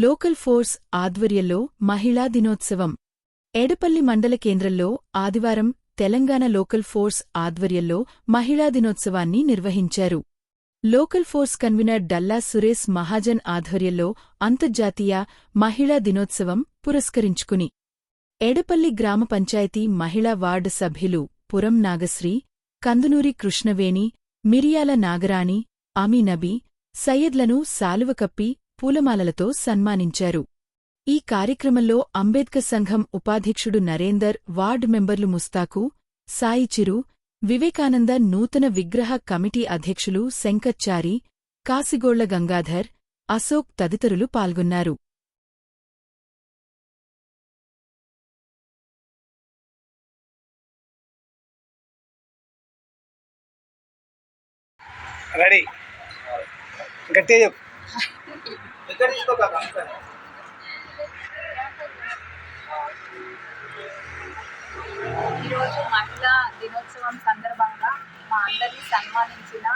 Local force ఆధ్వర్యంలో మహిళా దినోత్సవం ఎడపల్లి మండల కేంద్రంలో ఆదివారం తెలంగాణ లోకల్ ఫోర్స్ ఆధ్వర్యంలో మహిళా దినోత్సవాన్ని నిర్వహించారు. Local force convener Dalla Suresh Mahajan ఆధ్వర్యంలో అంతర్జాతీయ మహిళా దినోత్సవం పురస్కరించుకుని ఎడపల్లి గ్రామ పంచాయతీ మహిళా వార్డు సభ్యులు పురం నాగశ్రీ, కందునూరి కృష్ణవేణి, మిరియాల నాగరాణి, అమీనబీ, సయ్యద్లను శాలువ కప్పి పూలమాలలతో సన్మానించారు. ఈ కార్యక్రమంలో అంబేద్కర్ సంఘం ఉపాధ్యక్షుడు నరేందర్, వార్డు మెంబర్లు ముస్తాకు, సాయిచిరు, వివేకానంద నూతన విగ్రహ కమిటీ అధ్యక్షులు శంకర్చారి, కాసిగోళ్ల గంగాధర్, అశోక్ తదితరులు పాల్గొన్నారు. రెడీ గట్టిగా ఈరోజు మహిళా దినోత్సవం సందర్భంగా మా అందరినీ సన్మానించిన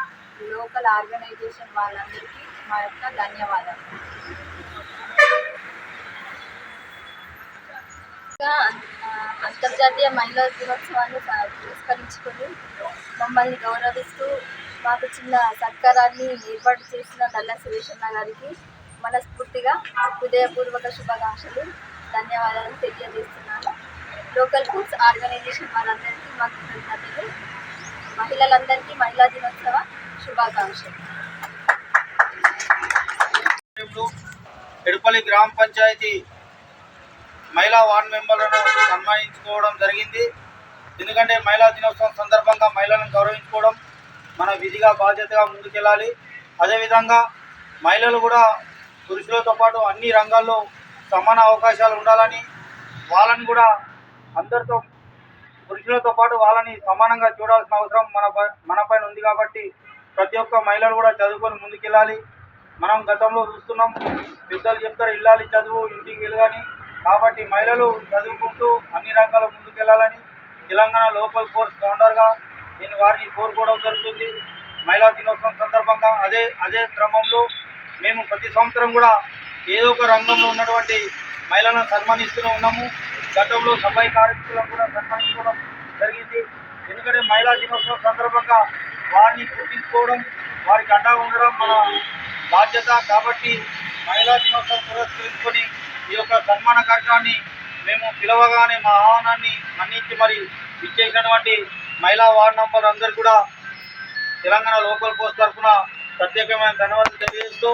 లోకల్ ఆర్గనైజేషన్ వాళ్ళందరికీ మా యొక్క ధన్యవాదాలు. అంతర్జాతీయ మహిళా దినోత్సవాన్ని పురస్కరించుకొని మమ్మల్ని గౌరవిస్తూ మాకు చిన్న సత్కారాన్ని ఏర్పాటు చేసిన డల్లా సురేష్ అన్న గారికి మనస్ఫూర్తిగా హృదయపూర్వక శుభాకాంక్షలు, ధన్యవాదాలు తెలియజేస్తున్నాను. లోకల్ ఫుడ్స్ ఆర్గనైజేషన్ వాళ్ళందరికీ మా కృతజ్ఞతలు. మహిళలందరికీ మహిళా దినోత్సవ శుభాకాంక్షలు. ఎడపల్లి గ్రామ పంచాయతీ మహిళా వార్డు మెంబర్లను సన్మానించుకోవడం జరిగింది. ఎందుకంటే మహిళా దినోత్సవం సందర్భంగా మహిళలను గౌరవించుకోవడం మన విధిగా బాధ్యతగా ముందుకెళ్ళాలి. అదేవిధంగా మహిళలు కూడా పురుషులతో పాటు అన్ని రంగాల్లో సమాన అవకాశాలు ఉండాలని, వాళ్ళని కూడా అందరితో పురుషులతో పాటు వాళ్ళని సమానంగా చూడాల్సిన అవసరం మనపైన ఉంది. కాబట్టి ప్రతి ఒక్క మహిళలు కూడా చదువుకొని ముందుకెళ్ళాలి. మనం గతంలో చూస్తున్నాం, పెద్దలు చెప్తారు ఇల్లాలి చదువు ఇంటికి వెళ్ళగాని. కాబట్టి మహిళలు చదువుకుంటూ అన్ని రంగాల్లో ముందుకెళ్ళాలని తెలంగాణ లోకల్ ఫోర్స్ ఫౌండర్గా నేను వారిని కోరుకోవడం జరుగుతుంది. మహిళా దినోత్సవం సందర్భంగా అదే క్రమంలో మేము ప్రతి సంవత్సరం కూడా ఏదో ఒక రంగంలో ఉన్నటువంటి మహిళలను సన్మానిస్తూనే ఉన్నాము. గతంలో సఫాయి కార్మికులను కూడా సన్మానించుకోవడం జరిగింది. ఎందుకంటే మహిళా దినోత్సవం సందర్భంగా వారిని గుర్తించుకోవడం, వారికి అండగా ఉండడం మన బాధ్యత. కాబట్టి మహిళా దినోత్సవం పురస్కరించుకొని ఈ యొక్క సన్మాన కార్యక్రమాన్ని మేము పిలవగానే మా ఆహ్వానాన్ని మన్నించి మరి ఇచ్చేసినటువంటి మహిళా వార్డు నంబర్ అందరూ కూడా తెలంగాణ లోకల్ పోస్ట్ తరఫున ప్రత్యేకమైన ధన్యవాదాలు తెలియజేస్తూ